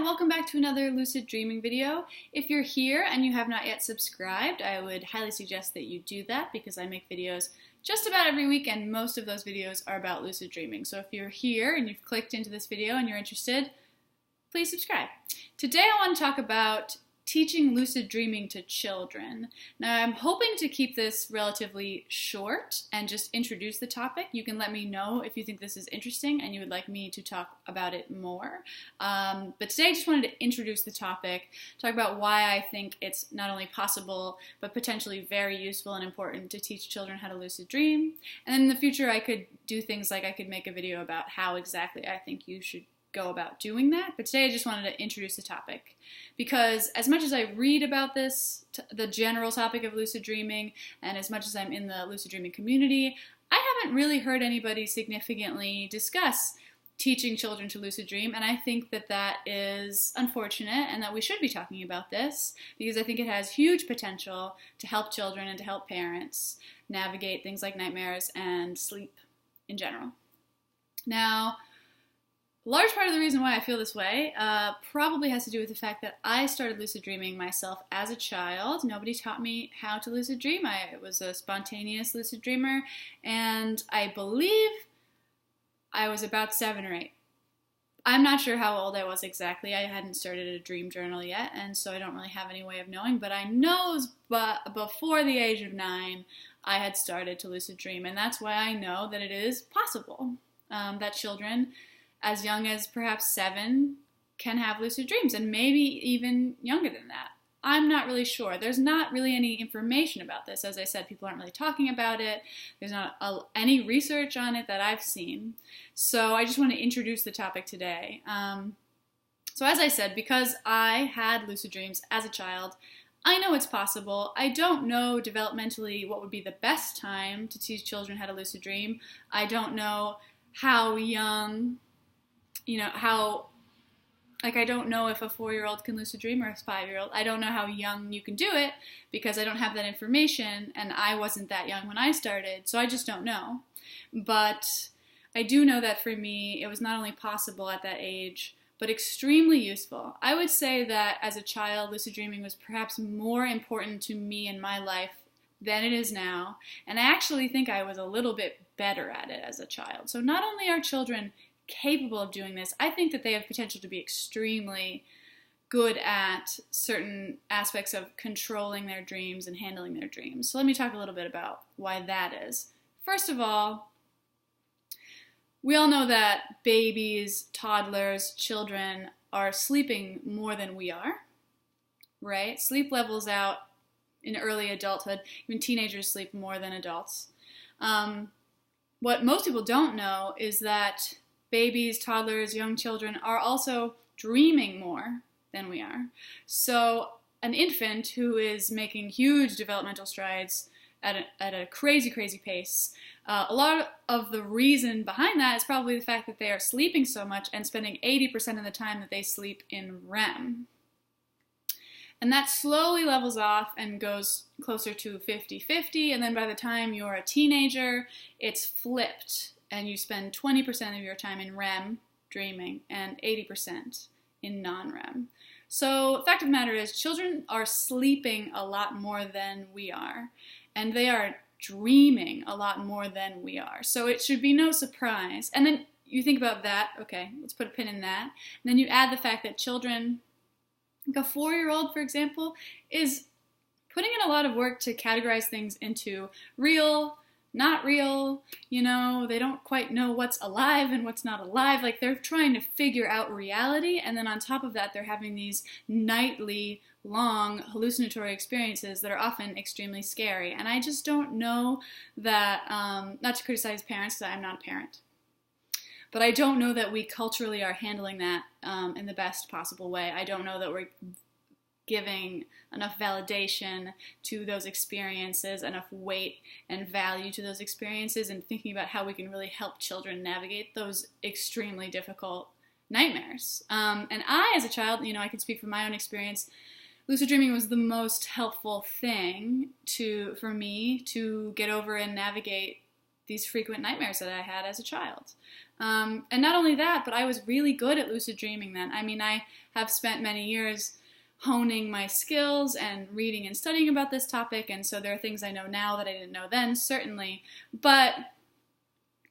Welcome back to another lucid dreaming video. If you're here and you have not yet subscribed, I would highly suggest that you do that because I make videos just about every week and most of those videos are about lucid dreaming. So if you're here and you've clicked into this video and you're interested, please subscribe. Today I want to talk about teaching lucid dreaming to children. Now I'm hoping to keep this relatively short and just introduce the topic. You can let me know if you think this is interesting and you would like me to talk about it more. But today I just wanted to introduce the topic, talk about why I think it's not only possible but potentially very useful and important to teach children how to lucid dream. And then in the future I could do things like I could make a video about how exactly I think you should go about doing that, but today I just wanted to introduce the topic because as much as I read about this, the general topic of lucid dreaming, and as much as I'm in the lucid dreaming community, I haven't really heard anybody significantly discuss teaching children to lucid dream, and I think that that is unfortunate and that we should be talking about this because I think it has huge potential to help children and to help parents navigate things like nightmares and sleep in general. Now, a large part of the reason why I feel this way probably has to do with the fact that I started lucid dreaming myself as a child. Nobody taught me how to lucid dream. I was a spontaneous lucid dreamer, and I believe I was about 7 or 8. I'm not sure how old I was exactly. I hadn't started a dream journal yet, and so I don't really have any way of knowing, but I know before the age of 9, I had started to lucid dream, and that's why I know that it is possible that children as young as perhaps 7 can have lucid dreams, and maybe even younger than that. I'm not really sure. There's not really any information about this. As I said, people aren't really talking about it. There's not any research on it that I've seen. So I just want to introduce the topic today. So as I said, because I had lucid dreams as a child, I know it's possible. I don't know developmentally what would be the best time to teach children how to lucid dream. I don't know how young, I don't know if a 4-year-old can lucid dream or a 5-year-old. I don't know how young you can do it because I don't have that information, and I wasn't that young when I started, so I just don't know. But I do know that for me, it was not only possible at that age, but extremely useful. I would say that as a child, lucid dreaming was perhaps more important to me in my life than it is now, and I actually think I was a little bit better at it as a child. So not only are children capable of doing this, I think that they have potential to be extremely good at certain aspects of controlling their dreams and handling their dreams. So let me talk a little bit about why that is. First of all, we all know that babies, toddlers, children are sleeping more than we are, right? Sleep levels out in early adulthood. Even teenagers sleep more than adults. What most people don't know is that babies, toddlers, young children are also dreaming more than we are. So an infant who is making huge developmental strides at a crazy, crazy pace, a lot of the reason behind that is probably the fact that they are sleeping so much and spending 80% of the time that they sleep in REM. And that slowly levels off and goes closer to 50-50, and then by the time you're a teenager, it's flipped. And you spend 20% of your time in REM, dreaming, and 80% in non-REM. So the fact of the matter is, children are sleeping a lot more than we are, and they are dreaming a lot more than we are. So it should be no surprise. And then you think about that, okay, let's put a pin in that. And then you add the fact that children, like a 4-year-old, for example, is putting in a lot of work to categorize things into real, not real, they don't quite know what's alive and what's not alive. Like, they're trying to figure out reality, and then on top of that, they're having these nightly long hallucinatory experiences that are often extremely scary. And I just don't know that, not to criticize parents, because I'm not a parent, but I don't know that we culturally are handling that in the best possible way. I don't know that we're giving enough validation to those experiences, enough weight and value to those experiences, and thinking about how we can really help children navigate those extremely difficult nightmares. And I, as a child, I can speak from my own experience, lucid dreaming was the most helpful thing for me to get over and navigate these frequent nightmares that I had as a child. And not only that, but I was really good at lucid dreaming then. I mean, I have spent many years honing my skills and reading and studying about this topic, and so there are things I know now that I didn't know then, certainly. But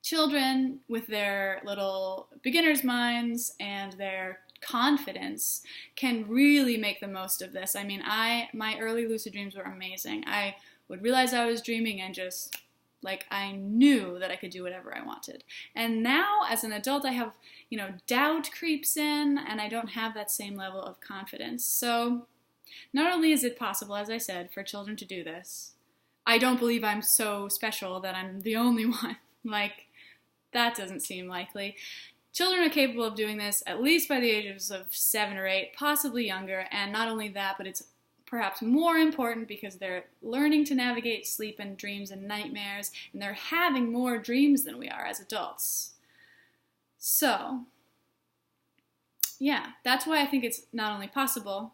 children with their little beginner's minds and their confidence can really make the most of this. I mean, my early lucid dreams were amazing. I would realize I was dreaming and just, like, I knew that I could do whatever I wanted. And now, as an adult, I have, doubt creeps in, and I don't have that same level of confidence. So, not only is it possible, as I said, for children to do this, I don't believe I'm so special that I'm the only one. Like, that doesn't seem likely. Children are capable of doing this at least by the ages of 7 or 8, possibly younger, and not only that, but it's perhaps more important because they're learning to navigate sleep and dreams and nightmares, and they're having more dreams than we are as adults. So, yeah, that's why I think it's not only possible,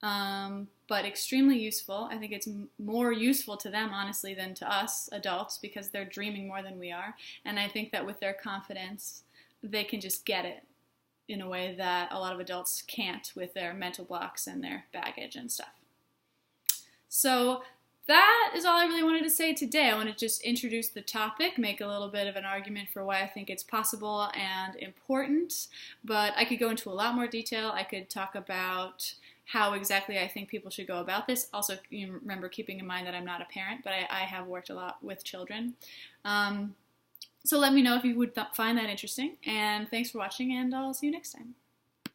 but extremely useful. I think it's more useful to them, honestly, than to us adults because they're dreaming more than we are, and I think that with their confidence, they can just get it in a way that a lot of adults can't with their mental blocks and their baggage and stuff. So that is all I really wanted to say today. I want to just introduce the topic, make a little bit of an argument for why I think it's possible and important, but I could go into a lot more detail. I could talk about how exactly I think people should go about this. Also, remember keeping in mind that I'm not a parent, but I have worked a lot with children. So let me know if you would find that interesting, and thanks for watching, and I'll see you next time.